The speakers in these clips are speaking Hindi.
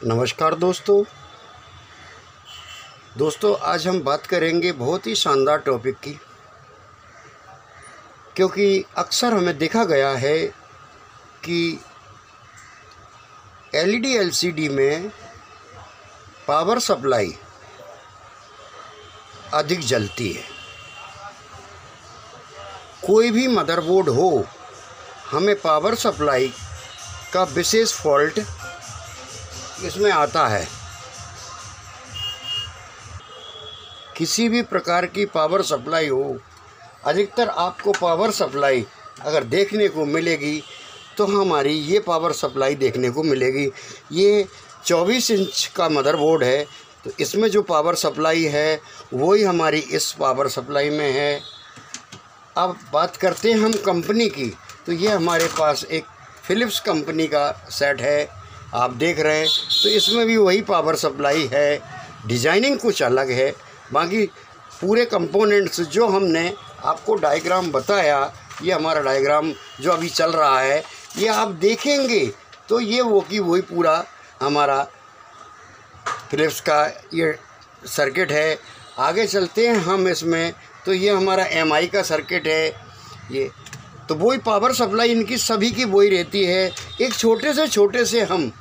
नमस्कार दोस्तों आज हम बात करेंगे बहुत ही शानदार टॉपिक की, क्योंकि अक्सर हमें देखा गया है कि एलईडी एलसीडी में पावर सप्लाई अधिक जलती है। कोई भी मदरबोर्ड हो, हमें पावर सप्लाई का विशेष फॉल्ट इसमें आता है। किसी भी प्रकार की पावर सप्लाई हो, अधिकतर आपको पावर सप्लाई अगर देखने को मिलेगी तो हमारी ये पावर सप्लाई देखने को मिलेगी। ये 24 इंच का मदरबोर्ड है, तो इसमें जो पावर सप्लाई है वही हमारी इस पावर सप्लाई में है। अब बात करते हैं हम कंपनी की, तो ये हमारे पास एक फिलिप्स कंपनी का सेट है, आप देख रहे हैं। तो इसमें भी वही पावर सप्लाई है, डिजाइनिंग कुछ अलग है। बाकी पूरे कंपोनेंट्स जो हमने आपको डायग्राम बताया, ये हमारा डायग्राम जो अभी चल रहा है, ये आप देखेंगे तो ये वही पूरा हमारा फिलिप्स का ये सर्किट है। आगे चलते हैं हम इसमें, तो ये हमारा एमआई का सर्किट है। ये तो वही पावर सप्लाई इनकी सभी की वही रहती है। एक छोटे से हम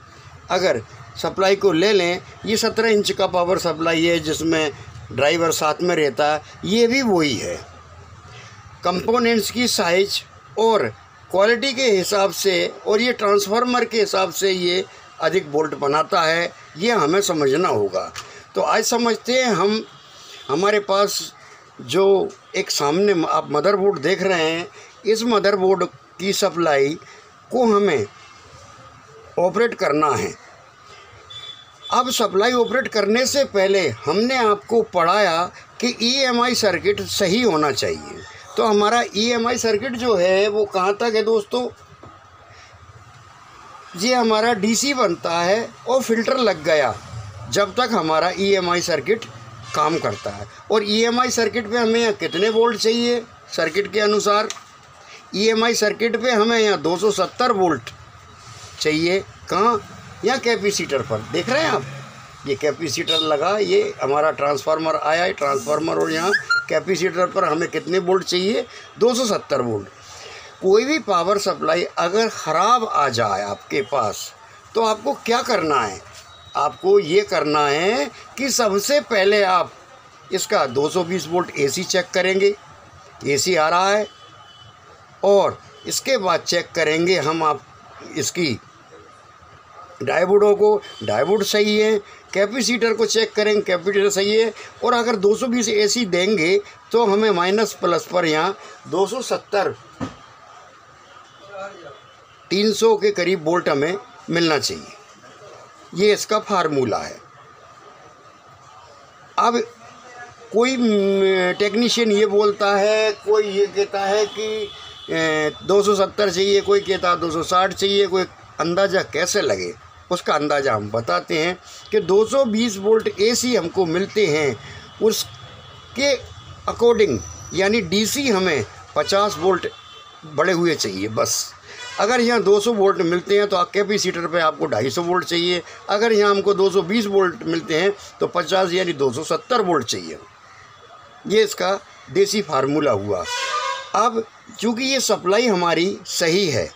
अगर सप्लाई को ले लें, ये 17 इंच का पावर सप्लाई है जिसमें ड्राइवर साथ में रहता है, ये भी वही है। कंपोनेंट्स की साइज और क्वालिटी के हिसाब से और ये ट्रांसफार्मर के हिसाब से ये अधिक वोल्ट बनाता है, ये हमें समझना होगा। तो आज समझते हैं हम। हमारे पास जो एक सामने आप मदरबोर्ड देख रहे हैं, इस मदरबोर्ड की सप्लाई को हमें ऑपरेट करना है। अब सप्लाई ऑपरेट करने से पहले हमने आपको पढ़ाया कि ईएमआई सर्किट सही होना चाहिए। तो हमारा ईएमआई सर्किट जो है वो कहाँ तक है दोस्तों? ये हमारा डीसी बनता है और फिल्टर लग गया जब तक हमारा ईएमआई सर्किट काम करता है। और ईएमआई सर्किट पे हमें यहाँ कितने वोल्ट चाहिए? सर्किट के अनुसार ईएमआई सर्किट पे हमें यहाँ 270 वोल्ट चाहिए। कहाँ? यहाँ कैपेसिटर पर देख रहे हैं आप, ये कैपेसिटर लगा, ये हमारा ट्रांसफार्मर आया है, ट्रांसफार्मर, और यहाँ कैपेसिटर पर हमें कितने वोल्ट चाहिए? 270 वोल्ट। कोई भी पावर सप्लाई अगर ख़राब आ जाए आपके पास, तो आपको क्या करना है? आपको ये करना है कि सबसे पहले आप इसका 220 वोल्ट एसी चेक करेंगे, एसी आ रहा है, और इसके बाद चेक करेंगे हम आप इसकी डायोडों को, डायोड सही है। कैपेसिटर को चेक करेंगे, कैपेसिटर सही है। और अगर 220 एसी देंगे तो हमें माइनस प्लस पर यहाँ 270 300 के करीब वोल्ट हमें मिलना चाहिए। ये इसका फार्मूला है। अब कोई टेक्नीशियन ये बोलता है, कोई ये कहता है कि 270 चाहिए, कोई कहता है 260 चाहिए। कोई अंदाज़ा कैसे लगे, उसका अंदाज़ा हम बताते हैं कि 220 वोल्ट एसी हमको मिलते हैं, उसके अकॉर्डिंग यानी डीसी हमें 50 वोल्ट बढ़े हुए चाहिए बस। अगर यहाँ 200 वोल्ट मिलते हैं तो कैपेसिटर पे आपको 250 वोल्ट चाहिए। अगर यहाँ हमको 220 वोल्ट मिलते हैं तो 50 यानी 270 वोल्ट चाहिए। ये इसका देसी फार्मूला हुआ। अब चूँकि ये सप्लाई हमारी सही है,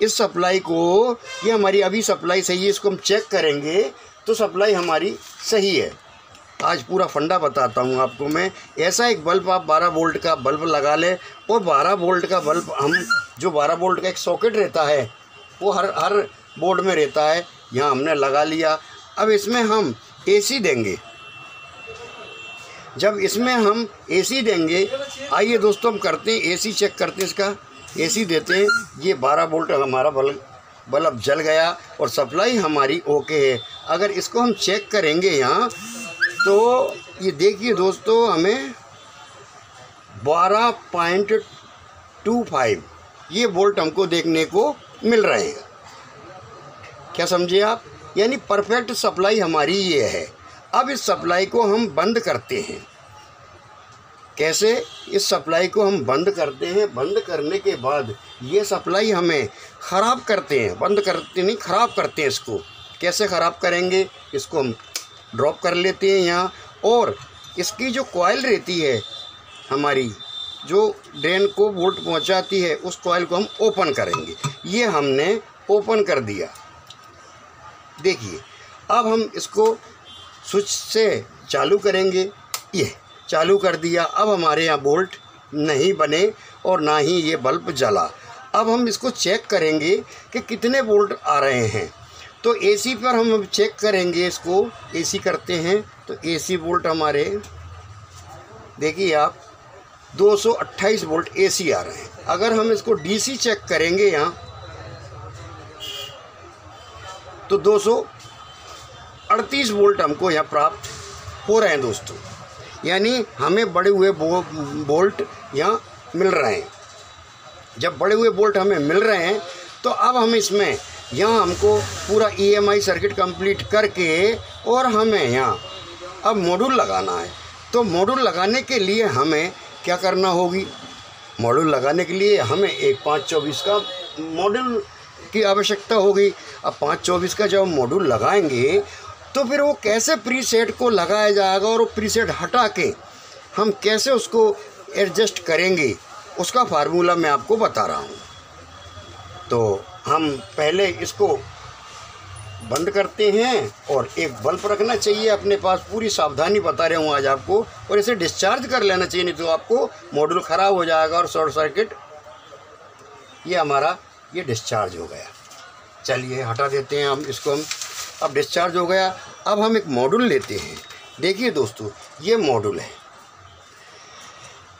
इस सप्लाई को, ये हमारी अभी सप्लाई सही है, इसको हम चेक करेंगे तो सप्लाई हमारी सही है। आज पूरा फंडा बताता हूँ आपको मैं। ऐसा एक बल्ब आप 12 वोल्ट का बल्ब लगा लें, और 12 वोल्ट का बल्ब हम जो 12 वोल्ट का एक सॉकेट रहता है वो हर बोर्ड में रहता है, यहाँ हमने लगा लिया। अब इसमें हम एसी देंगे। जब इसमें हम एसी देंगे, आइए दोस्तों हम करते हैं एसी चेक करते हैं इसका। एसी देते हैं, ये 12 वोल्ट हमारा बल्ब जल गया और सप्लाई हमारी ओके है। अगर इसको हम चेक करेंगे यहाँ, तो ये देखिए दोस्तों, हमें 12.25 ये वोल्ट हमको देखने को मिल रहे हैं। क्या समझे आप? यानी परफेक्ट सप्लाई हमारी ये है। अब इस सप्लाई को हम बंद करते हैं। कैसे? इस सप्लाई को हम बंद करते हैं। बंद करने के बाद ये सप्लाई हमें ख़राब करते हैं, बंद करते नहीं, ख़राब करते हैं इसको। कैसे ख़राब करेंगे, इसको हम ड्रॉप कर लेते हैं यहाँ। और इसकी जो कॉइल रहती है हमारी, जो ड्रेन को वोल्ट पहुँचाती है, उस कॉइल को हम ओपन करेंगे। ये हमने ओपन कर दिया। देखिए अब हम इसको स्विच से चालू करेंगे। ये चालू कर दिया। अब हमारे यहाँ बोल्ट नहीं बने और ना ही ये बल्ब जला। अब हम इसको चेक करेंगे कि कितने बोल्ट आ रहे हैं। तो एसी पर हम चेक करेंगे इसको। एसी करते हैं तो एसी बोल्ट हमारे, देखिए आप, 228 वोल्ट एसी आ रहे हैं। अगर हम इसको डीसी चेक करेंगे यहाँ तो 238 वोल्ट हमको यहाँ प्राप्त हो रहे हैं दोस्तों। यानी हमें बढ़े हुए वोल्ट यहाँ मिल रहे हैं। जब बढ़े हुए वोल्ट हमें मिल रहे हैं तो अब हम इसमें यहाँ हमको पूरा EMI सर्किट कंप्लीट करके और हमें यहाँ अब मॉड्यूल लगाना है। तो मॉड्यूल लगाने के लिए हमें क्या करना होगी, मॉड्यूल लगाने के लिए हमें एक 524 का मॉड्यूल की आवश्यकता होगी। अब 524 का जब हम मॉड्यूल लगाएंगे तो फिर वो कैसे प्रीसेट को लगाया जाएगा और वो प्रीसेट हटा के हम कैसे उसको एडजस्ट करेंगे, उसका फार्मूला मैं आपको बता रहा हूँ। तो हम पहले इसको बंद करते हैं और एक बल्ब रखना चाहिए अपने पास। पूरी सावधानी बता रहा हूँ आज आपको। और इसे डिस्चार्ज कर लेना चाहिए, नहीं तो आपको मॉड्यूल ख़राब हो जाएगा और शॉर्ट सर्किट। ये हमारा ये डिस्चार्ज हो गया। चलिए हटा देते हैं हम इसको। हम अब डिस्चार्ज हो गया। अब हम एक मॉड्यूल लेते हैं। देखिए दोस्तों, ये मॉड्यूल है,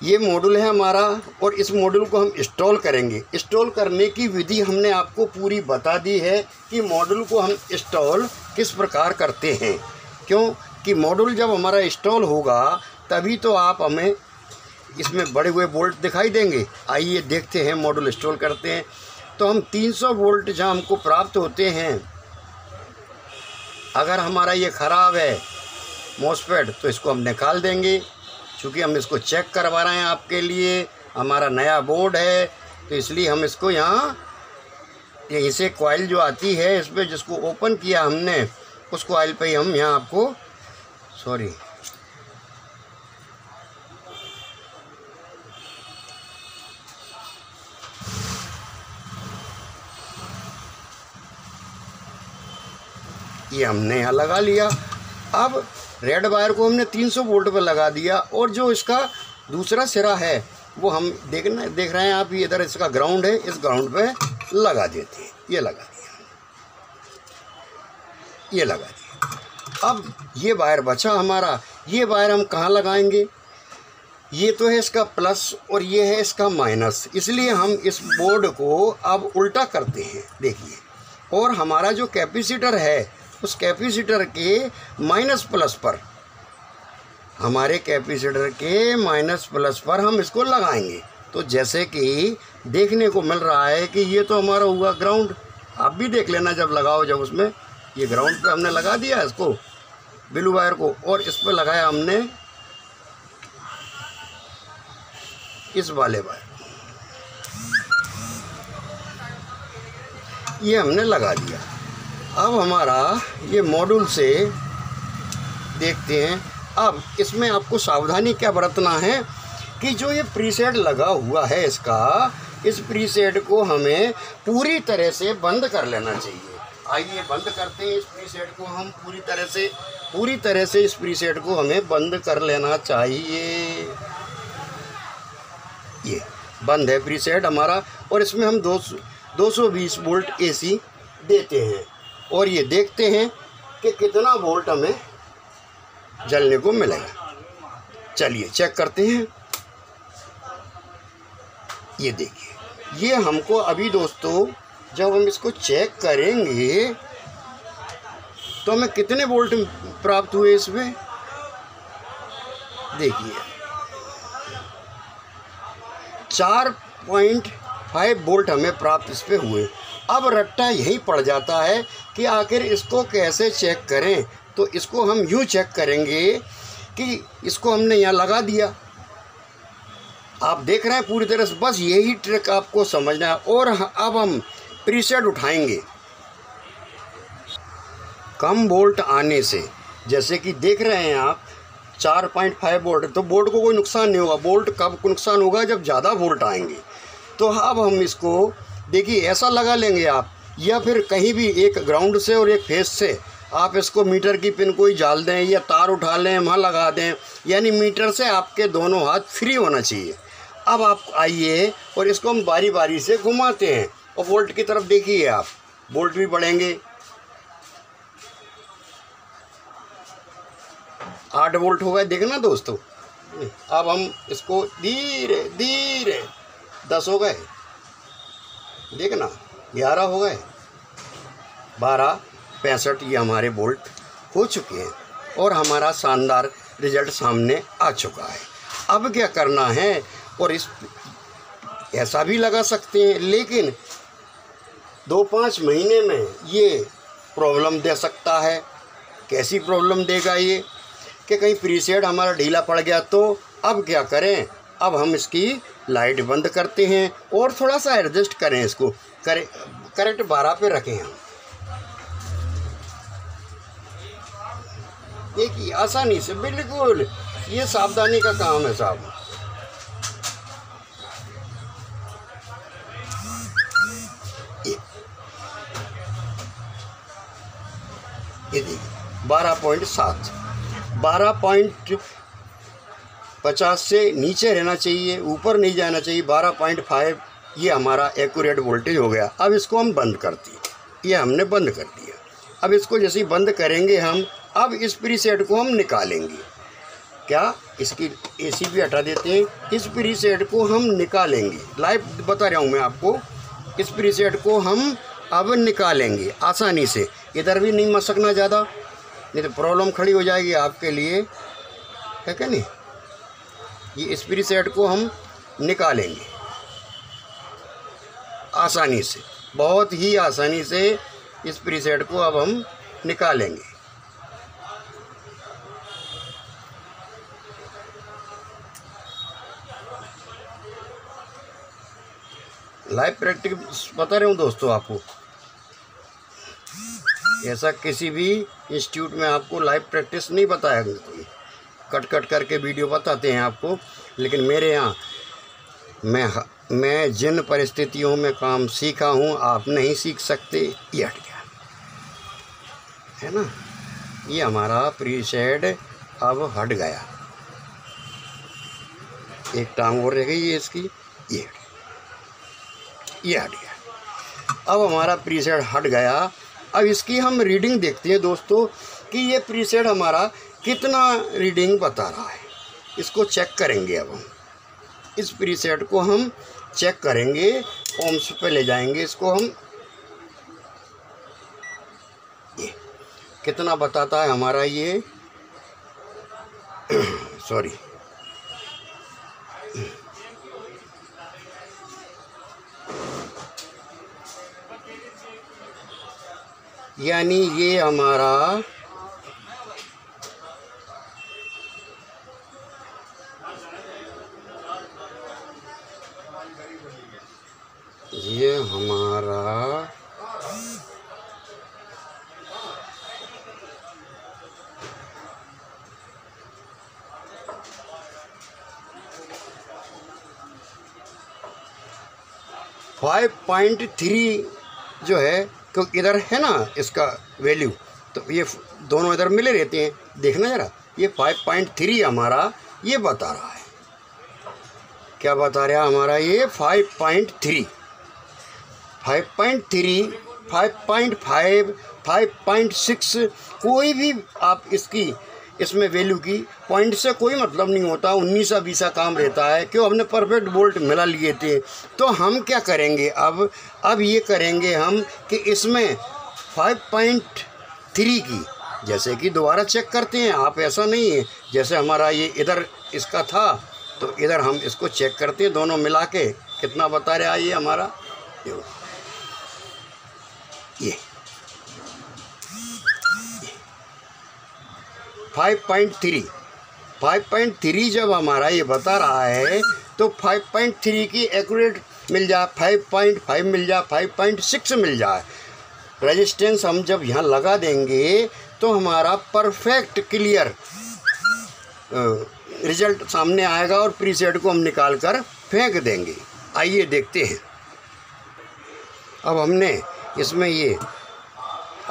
ये मॉड्यूल है हमारा। और इस मॉड्यूल को हम इंस्टॉल करेंगे। इंस्टॉल करने की विधि हमने आपको पूरी बता दी है कि मॉड्यूल को हम इंस्टॉल किस प्रकार करते हैं। क्यों कि मॉड्यूल जब हमारा इंस्टॉल होगा तभी तो आप हमें इसमें बड़े हुए वोल्ट दिखाई देंगे। आइए देखते हैं, मॉड्यूल इंस्टॉल करते हैं। तो हम 300 वोल्ट जहाँ हमको प्राप्त होते हैं, अगर हमारा ये ख़राब है मॉसफेट तो इसको हम निकाल देंगे। क्योंकि हम इसको चेक करवा रहे हैं आपके लिए, हमारा नया बोर्ड है तो इसलिए हम इसको यहाँ यहीं से कॉइल जो आती है इस पर, जिसको ओपन किया हमने, उस कॉइल पे ही हम यहाँ आपको ये हमने यहाँ लगा लिया। अब रेड वायर को हमने 300 वोल्ट पर लगा दिया और जो इसका दूसरा सिरा है वो हम देख रहे हैं आप, ये इधर इसका ग्राउंड है, इस ग्राउंड पे लगा देते हैं। ये लगा दिया, ये लगा दिया। अब ये वायर बचा हमारा, ये वायर हम कहाँ लगाएंगे, ये तो है इसका प्लस और ये है इसका माइनस। इसलिए हम इस बोर्ड को अब उल्टा करते हैं। देखिए, और हमारा जो कैपेसिटर है उस कैपेसिटर के माइनस प्लस पर, हमारे कैपेसिटर के माइनस प्लस पर हम इसको लगाएंगे। तो जैसे कि देखने को मिल रहा है कि ये तो हमारा हुआ ग्राउंड। आप भी देख लेना जब लगाओ, जब उसमें ये ग्राउंड पे हमने लगा दिया इसको, ब्लू वायर को, और इस पर लगाया हमने इस वाले वायर, ये हमने लगा दिया। अब हमारा ये मॉड्यूल से देखते हैं। अब इसमें आपको सावधानी क्या बरतना है कि जो ये प्रीसेट लगा हुआ है इसका, इस प्रीसेट को हमें पूरी तरह से बंद कर लेना चाहिए। आइए बंद करते हैं इस प्रीसेट को हम पूरी तरह से इस प्रीसेट को हमें बंद कर लेना चाहिए। ये बंद है प्रीसेट हमारा, और इसमें हम 220 वोल्ट एसी देते हैं और ये देखते हैं कि कितना वोल्ट हमें जलने को मिलेगा। चलिए चेक करते हैं। ये देखिए, ये हमको अभी दोस्तों जब हम इसको चेक करेंगे तो हमें कितने वोल्ट प्राप्त हुए इसमें, देखिए 4.5 वोल्ट हमें प्राप्त इस पे हुए। अब रट्टा यही पड़ जाता है कि आखिर इसको कैसे चेक करें। तो इसको हम यूँ चेक करेंगे कि इसको हमने यहाँ लगा दिया, आप देख रहे हैं पूरी तरह से, बस यही ट्रिक आपको समझना है। और अब हम प्रीसेट उठाएंगे। कम वोल्ट आने से, जैसे कि देख रहे हैं आप 4.5 वोल्ट, तो बोर्ड को कोई नुकसान नहीं होगा। बोल्ट कब नुकसान होगा? जब ज़्यादा वोल्ट आएंगे। तो अब हम इसको देखिए ऐसा लगा लेंगे आप, या फिर कहीं भी एक ग्राउंड से और एक फेस से आप इसको मीटर की पिन कोई जाल दें या तार उठा लें, वहाँ लगा दें, यानी मीटर से आपके दोनों हाथ फ्री होना चाहिए। अब आप आइए और इसको हम बारी बारी से घुमाते हैं और वोल्ट की तरफ देखिए आप, वोल्ट भी बढ़ेंगे। 8 वोल्ट हो गए, देखना दोस्तों। अब हम इसको धीरे धीरे 10 हो गए, देखना 11 हो गए, 12, 65 ये हमारे वोल्ट हो चुके हैं और हमारा शानदार रिजल्ट सामने आ चुका है। अब क्या करना है, और इस ऐसा भी लगा सकते हैं, लेकिन 2-5 महीने में ये प्रॉब्लम दे सकता है। कैसी प्रॉब्लम देगा ये, कि कहीं प्रीसेट हमारा ढीला पड़ गया तो अब क्या करें, अब हम इसकी लाइट बंद करते हैं और थोड़ा सा एडजस्ट करें, इसको करेक्ट 12 पे रखें हम। देखिए आसानी से, बिल्कुल ये सावधानी का काम है साहब। ये देखिए 12.7, 12.50 से नीचे रहना चाहिए, ऊपर नहीं जाना चाहिए। 12.5 ये हमारा एक्यूरेट वोल्टेज हो गया। अब इसको हम बंद करते हैं, ये हमने बंद कर दिया। अब इसको जैसे ही बंद करेंगे हम, अब इस प्रीसेट को हम निकालेंगे। क्या, इसकी एसी भी हटा देते हैं, इस प्रीसेट को हम निकालेंगे। लाइव बता रहा हूँ मैं आपको, इस प्रीसेट को हम अब निकालेंगे आसानी से। इधर भी नहीं मसकना ज़्यादा, नहीं तो प्रॉब्लम खड़ी हो जाएगी आपके लिए, है क्या नहीं। ये इस प्रीसेट को हम निकालेंगे आसानी से, बहुत ही आसानी से इस प्रीसेट को अब हम निकालेंगे। लाइव प्रैक्टिस बता रहा हूँ दोस्तों आपको, ऐसा किसी भी इंस्टीट्यूट में आपको लाइव प्रैक्टिस नहीं बताया कोई, कट कट करके वीडियो बताते हैं आपको। लेकिन मेरे यहाँ मैं जिन परिस्थितियों में काम सीखा हूँ आप नहीं सीख सकते। ये हट गया है ना, ये हमारा प्रीसेट अब हट गया। एक टांग और रह गई है इसकी, ये हट गया। अब हमारा प्रीसेट हट गया। अब इसकी हम रीडिंग देखते हैं दोस्तों कि ये प्रीसेट हमारा कितना रीडिंग बता रहा है। इसको चेक करेंगे। अब हम इस प्रीसेट को हम चेक करेंगे, ओम्स पे ले जाएंगे इसको हम। ये कितना बताता है हमारा ये सॉरी यानी ये हमारा ये 5.3 जो है, क्योंकि इधर है ना इसका वैल्यू, तो ये दोनों इधर मिले रहते हैं। देखना ज़रा, ये 5.3 हमारा ये बता रहा है। क्या बता रहा है हमारा ये 5.3, 5.3, 5.5, 5.6, कोई भी आप इसकी इसमें वैल्यू की पॉइंट से कोई मतलब नहीं होता। 19-20 काम रहता है, क्यों हमने परफेक्ट वोल्ट मिला लिए थे। तो हम क्या करेंगे अब ये करेंगे हम कि इसमें 5.3 की जैसे कि दोबारा चेक करते हैं आप। ऐसा नहीं है जैसे हमारा ये इधर इसका था, तो इधर हम इसको चेक करते हैं दोनों मिला के कितना बता रहा है ये हमारा। ये 5.3 जब हमारा ये बता रहा है तो 5.3 की एक्यूरेट मिल जाए, 5.5 मिल जाए, 5.6 मिल जाए, रेजिस्टेंस हम जब यहाँ लगा देंगे तो हमारा परफेक्ट क्लियर रिजल्ट सामने आएगा और प्रीसेट को हम निकाल कर फेंक देंगे। आइए देखते हैं। अब हमने इसमें ये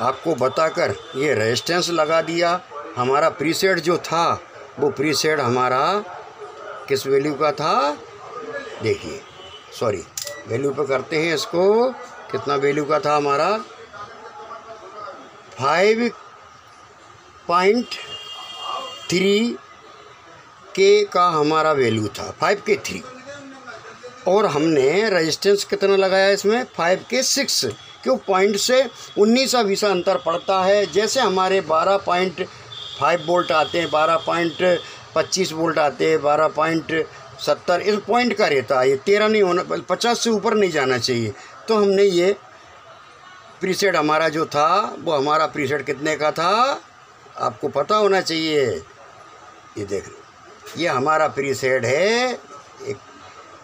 आपको बताकर ये रेजिस्टेंस लगा दिया। हमारा प्रीसेट जो था वो प्रीसेट हमारा किस वैल्यू का था, देखिए, सॉरी वैल्यू पे करते हैं इसको। कितना वैल्यू का था हमारा, 5.3 के का हमारा वैल्यू था, 5K3। और हमने रेजिस्टेंस कितना लगाया इसमें, 5K6। क्यों, पॉइंट से 19 अंतर पड़ता है। जैसे हमारे 12.5 वोल्ट आते हैं, 12.25 वोल्ट आते हैं, 12.70, इस पॉइंट का रहता है। ये 13 नहीं होना, 50 से ऊपर नहीं जाना चाहिए। तो हमने ये प्रीसेट हमारा जो था वो हमारा प्रीसेट कितने का था आपको पता होना चाहिए। ये देख लो, ये हमारा प्रीसेट है।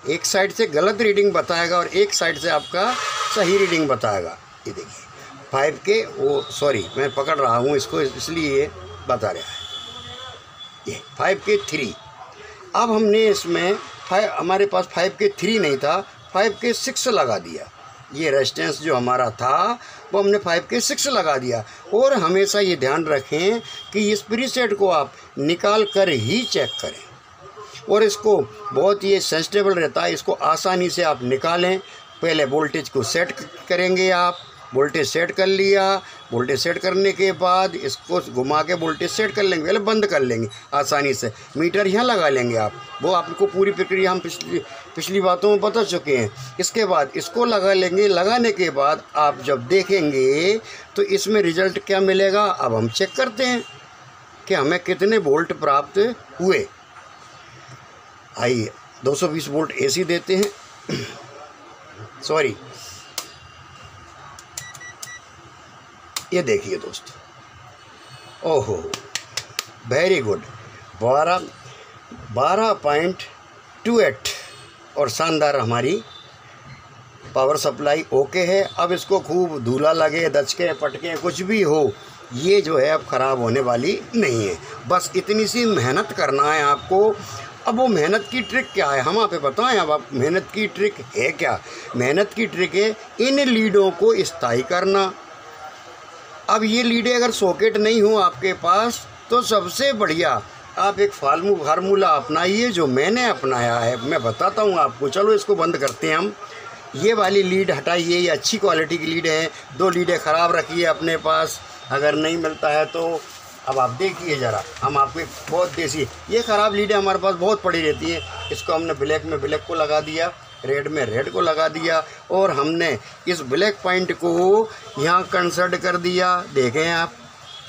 एक साइड से गलत रीडिंग बताएगा और एक साइड से आपका सही रीडिंग बताएगा। ये देखिए 5K, वो सॉरी मैं पकड़ रहा हूँ इसको इसलिए बता रहा है। ये 5K3। अब हमने इसमें हमारे पास 5K3 नहीं था, 5K6 लगा दिया। ये रेजिस्टेंस जो हमारा था वो हमने 5K6 लगा दिया। और हमेशा ये ध्यान रखें कि इस प्रीसेट को आप निकाल कर ही चेक करें, और इसको बहुत ही सेंसिटिव रहता है, इसको आसानी से आप निकालें। पहले वोल्टेज को सेट करेंगे आप, वोल्टेज सेट कर लिया, वोल्टेज सेट करने के बाद इसको घुमा के वोल्टेज सेट कर लेंगे, पहले बंद कर लेंगे आसानी से। मीटर यहाँ लगा लेंगे आप, वो आपको पूरी प्रक्रिया हम पिछली बातों में बता चुके हैं। इसके बाद इसको लगा लेंगे, लगाने के बाद आप जब देखेंगे तो इसमें रिजल्ट क्या मिलेगा। अब हम चेक करते हैं कि हमें कितने वोल्ट प्राप्त हुए। आइए 220 वोल्ट AC देते हैं। सॉरी, ये देखिए दोस्त, ओहो वेरी गुड, 12.28 और शानदार हमारी पावर सप्लाई ओके है। अब इसको खूब धूला लगे, दचके पटके कुछ भी हो, ये जो है अब ख़राब होने वाली नहीं है। बस इतनी सी मेहनत करना है आपको। अब वो मेहनत की ट्रिक क्या है हम आप बताएं। अब आप मेहनत की ट्रिक है क्या, मेहनत की ट्रिक है इन लीडों को स्थायी करना। अब ये लीडें अगर सॉकेट नहीं हो आपके पास तो सबसे बढ़िया आप एक फार्मूला अपनाइए जो मैंने अपनाया है, मैं बताता हूँ आपको। चलो इसको बंद करते हैं हम। ये वाली लीड हटाइए, ये अच्छी क्वालिटी की लीड है। 2 लीडें ख़राब रखिए अपने पास, अगर नहीं मिलता है तो। अब आप देखिए ज़रा, हम आपको बहुत देसी, ये ख़राब लीडें हमारे पास बहुत पड़ी रहती हैं। इसको हमने ब्लैक में ब्लैक को लगा दिया, रेड में रेड को लगा दिया, और हमने इस ब्लैक पॉइंट को यहाँ कंसर्ट कर दिया। देखें आप,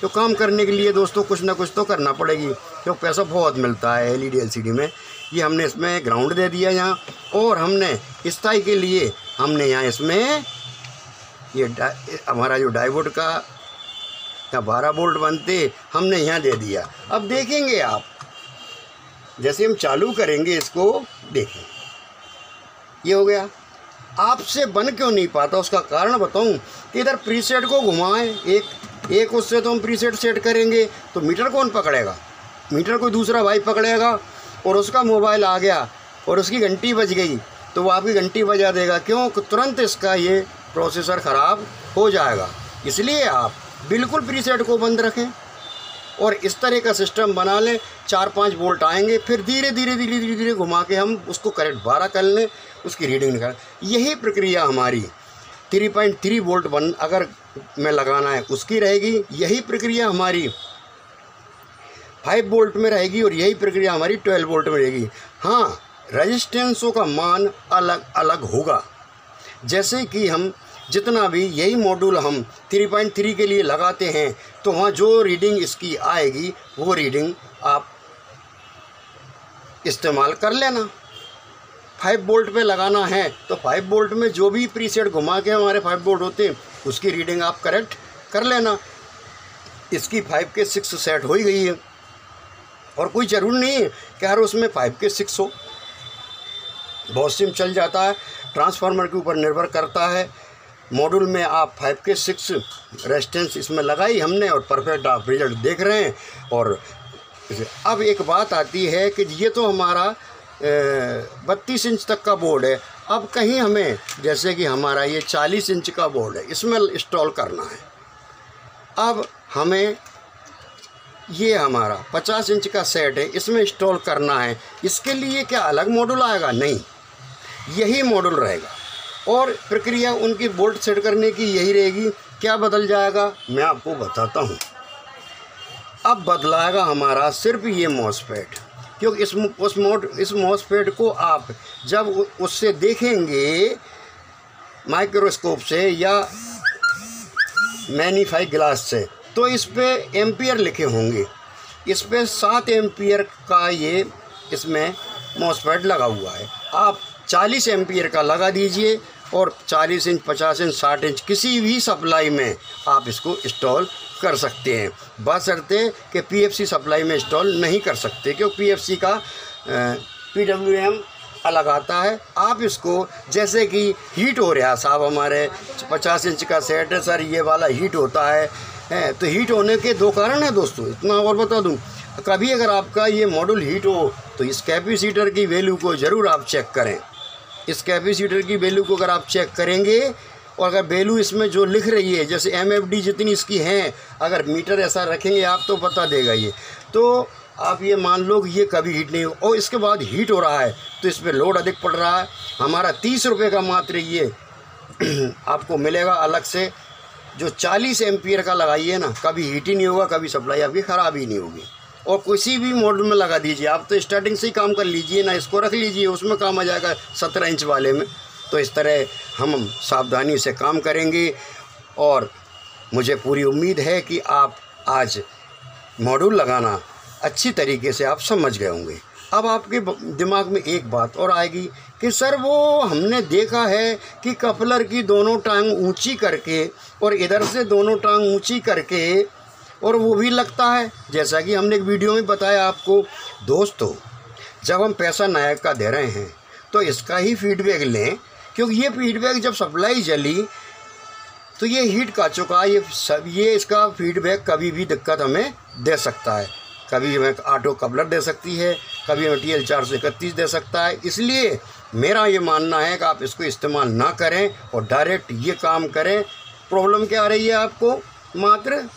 तो काम करने के लिए दोस्तों कुछ ना कुछ तो करना पड़ेगी, क्योंकि पैसा बहुत मिलता है LED LCD में। ये हमने इसमें ग्राउंड दे दिया यहाँ, और हमने स्थाई के लिए हमने यहाँ इसमें ये हमारा जो डायोड का या 12 वोल्ट बनते हमने यहाँ दे दिया। अब देखेंगे आप, जैसे हम चालू करेंगे इसको, देखें ये हो गया। आपसे बन क्यों नहीं पाता उसका कारण बताऊं कि इधर प्रीसेट को घुमाएं, एक उससे तो हम प्रीसेट सेट करेंगे तो मीटर कौन पकड़ेगा, मीटर कोई दूसरा भाई पकड़ेगा, और उसका मोबाइल आ गया और उसकी घंटी बज गई तो वो आपकी घंटी बजा देगा। क्यों, तुरंत इसका ये प्रोसेसर ख़राब हो जाएगा। इसलिए आप बिल्कुल प्रीसेट को बंद रखें और इस तरह का सिस्टम बना लें। 4-5 वोल्ट आएंगे, फिर धीरे धीरे घुमा के हम उसको करेक्ट 12 कर लें, उसकी रीडिंग निकाल। यही प्रक्रिया हमारी 3.3 वोल्ट अगर में लगाना है उसकी रहेगी। यही प्रक्रिया हमारी 5 वोल्ट में रहेगी, और यही प्रक्रिया हमारी 12 वोल्ट में रहेगी। हाँ, रेजिस्टेंसों का मान अलग अलग होगा। जैसे कि हम जितना भी यही मॉड्यूल हम 3.3 के लिए लगाते हैं तो वहाँ जो रीडिंग इसकी आएगी वो रीडिंग आप इस्तेमाल कर लेना। 5 वोल्ट पे लगाना है तो 5 वोल्ट में जो भी प्रीसेट घुमा के हमारे 5 वोल्ट होते हैं उसकी रीडिंग आप करेक्ट कर लेना। इसकी 5K6 सेट हो ही गई है, और कोई ज़रूर नहीं है कि हर उसमें 5K6 हो। बहुत सिम चल जाता है, ट्रांसफार्मर के ऊपर निर्भर करता है। मॉड्यूल में आप 5 के 6 रेजिस्टेंस इसमें लगाई हमने और परफेक्ट आप रिजल्ट देख रहे हैं। और अब एक बात आती है कि ये तो हमारा 32 इंच तक का बोर्ड है। अब कहीं हमें जैसे कि हमारा ये 40 इंच का बोर्ड है, इसमें इंस्टॉल करना है। अब हमें ये हमारा 50 इंच का सेट है, इसमें इंस्टॉल करना है। इसके लिए क्या अलग मॉड्यूल आएगा? नहीं, यही मॉड्यूल रहेगा और प्रक्रिया उनकी बोल्ट सेट करने की यही रहेगी। क्या बदल जाएगा मैं आपको बताता हूँ। अब बदलाएगा हमारा सिर्फ ये मॉसफेट, क्योंकि इस मॉसफेट को आप जब उससे देखेंगे माइक्रोस्कोप से या मैग्नीफाई ग्लास से, तो इस पे एम्पियर लिखे होंगे। इस पे 7 एम्पियर का ये इसमें मॉसफेट लगा हुआ है। आप 40 एम्पियर का लगा दीजिए और 40 इंच, 50 इंच, 60 इंच किसी भी सप्लाई में आप इसको इंस्टॉल कर सकते हैं। बशर्ते कि पीएफसी सप्लाई में इंस्टॉल नहीं कर सकते, क्योंकि पीएफसी का पीडब्ल्यूएम अलग आता है। आप इसको जैसे कि हीट हो रहा साहब, हमारे 50 इंच का सेट है सर, ये वाला हीट होता है तो हीट होने के 2 कारण हैं दोस्तों, इतना और बता दूं। कभी अगर आपका ये मॉड्यूल हीट हो तो इस कैपेसिटर की वैल्यू को ज़रूर आप चेक करें। इस कैपेसिटर की वैल्यू को अगर आप चेक करेंगे और अगर वैल्यू इसमें जो लिख रही है, जैसे MFD जितनी इसकी हैं, अगर मीटर ऐसा रखेंगे आप तो पता देगा ये। तो आप ये मान लो कि ये कभी हीट नहीं हो और इसके बाद हीट हो रहा है तो इस पर लोड अधिक पड़ रहा है। हमारा 30 रुपये का मात्र ये आपको मिलेगा अलग से। जो 40 एम्पियर का लगाइए ना, कभी हीट ही नहीं होगा, कभी सप्लाई आपकी ख़राब ही नहीं होगी। और किसी भी मॉडल में लगा दीजिए आप, तो स्टार्टिंग से ही काम कर लीजिए ना, इसको रख लीजिए, उसमें काम आ जाएगा 17 इंच वाले में। तो इस तरह हम सावधानी से काम करेंगे और मुझे पूरी उम्मीद है कि आप आज मॉड्यूल लगाना अच्छी तरीके से आप समझ गए होंगे। अब आपके दिमाग में एक बात और आएगी कि सर वो हमने देखा है कि कपलर की दोनों टांग ऊंची करके और इधर से दोनों टांग ऊंची करके और वो भी लगता है, जैसा कि हमने एक वीडियो में बताया आपको। दोस्तों, जब हम पैसा नायक का दे रहे हैं तो इसका ही फीडबैक लें, क्योंकि ये फीडबैक जब सप्लाई जली तो ये हीट का चुका, ये इसका फीडबैक कभी भी दिक्कत हमें दे सकता है। कभी हमें ऑटो कपलर दे सकती है, कभी हमें TL 431 दे सकता है। इसलिए मेरा ये मानना है कि आप इसको इस्तेमाल ना करें और डायरेक्ट ये काम करें। प्रॉब्लम क्या आ रही है आपको? मात्र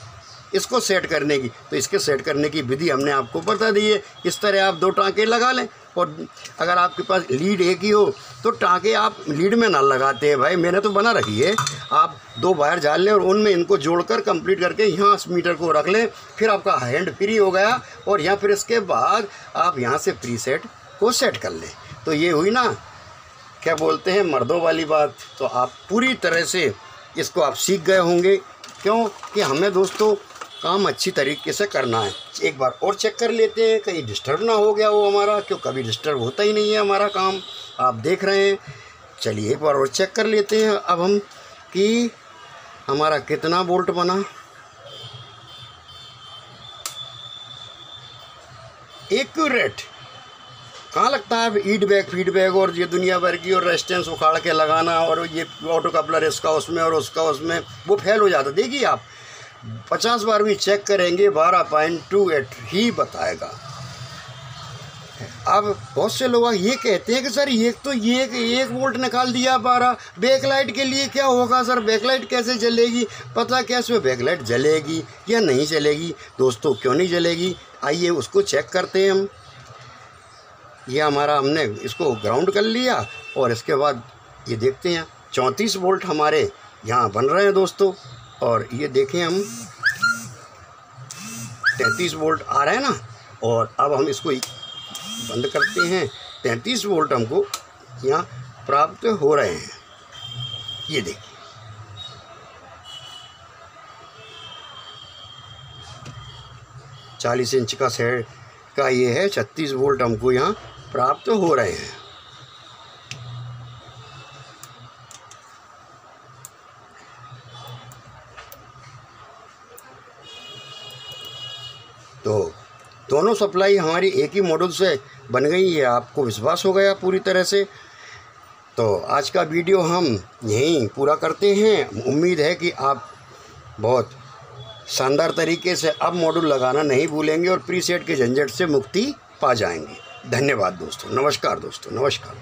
इसको सेट करने की, तो इसके सेट करने की विधि हमने आपको बता दी है। इस तरह आप 2 टाँके लगा लें और अगर आपके पास लीड एक ही हो तो टाँके आप लीड में ना लगाते हैं भाई, मैंने तो बना रखी है। आप 2 वायर डाल लें और उनमें इनको जोड़कर कंप्लीट करके यहाँ मीटर को रख लें, फिर आपका हैंड फ्री हो गया और यहाँ फिर इसके बाद आप यहाँ से प्रीसेट को सेट कर लें। तो ये हुई ना, क्या बोलते हैं, मर्दों वाली बात। तो आप पूरी तरह से इसको आप सीख गए होंगे, क्योंकि हमें दोस्तों काम अच्छी तरीके से करना है। एक बार और चेक कर लेते हैं कहीं डिस्टर्ब ना हो गया हो हमारा, क्यों कभी डिस्टर्ब होता ही नहीं है हमारा काम, आप देख रहे हैं। चलिए एक बार और चेक कर लेते हैं अब हम कि हमारा कितना बोल्ट बना। एक्यूरेट कहाँ लगता है फीडबैक और ये दुनिया भर की और रेजिस्टेंस उखाड़ के लगाना और ये ऑटो कपलर इसका उसमें और उसका उसमें, वो फेल हो जाता। देखिए आप 50 बार भी चेक करेंगे 12.28 ही बताएगा। अब बहुत से लोग ये कहते हैं कि सर ये तो ये 1 वोल्ट निकाल दिया 12, बैकलाइट के लिए क्या होगा सर, बैकलाइट कैसे जलेगी? पता कैसे बैकलाइट जलेगी या नहीं जलेगी? दोस्तों, क्यों नहीं जलेगी, आइए उसको चेक करते हैं हम। ये हमारा हमने इसको ग्राउंड कर लिया और इसके बाद ये देखते हैं 34 वोल्ट हमारे यहाँ बन रहे हैं दोस्तों। और ये देखें हम 33 वोल्ट आ रहा है ना, और अब हम इसको बंद करते हैं। 33 वोल्ट हमको यहाँ प्राप्त हो रहे हैं। ये देखिए, चालीस इंच का सेट का ये है, 36 वोल्ट हमको यहाँ प्राप्त हो रहे हैं। तो दोनों सप्लाई हमारी एक ही मॉड्यूल से बन गई, ये आपको विश्वास हो गया पूरी तरह से। तो आज का वीडियो हम यहीं पूरा करते हैं। उम्मीद है कि आप बहुत शानदार तरीके से अब मॉड्यूल लगाना नहीं भूलेंगे और प्रीसेट के झंझट से मुक्ति पा जाएंगे। धन्यवाद दोस्तों, नमस्कार दोस्तों, नमस्कार।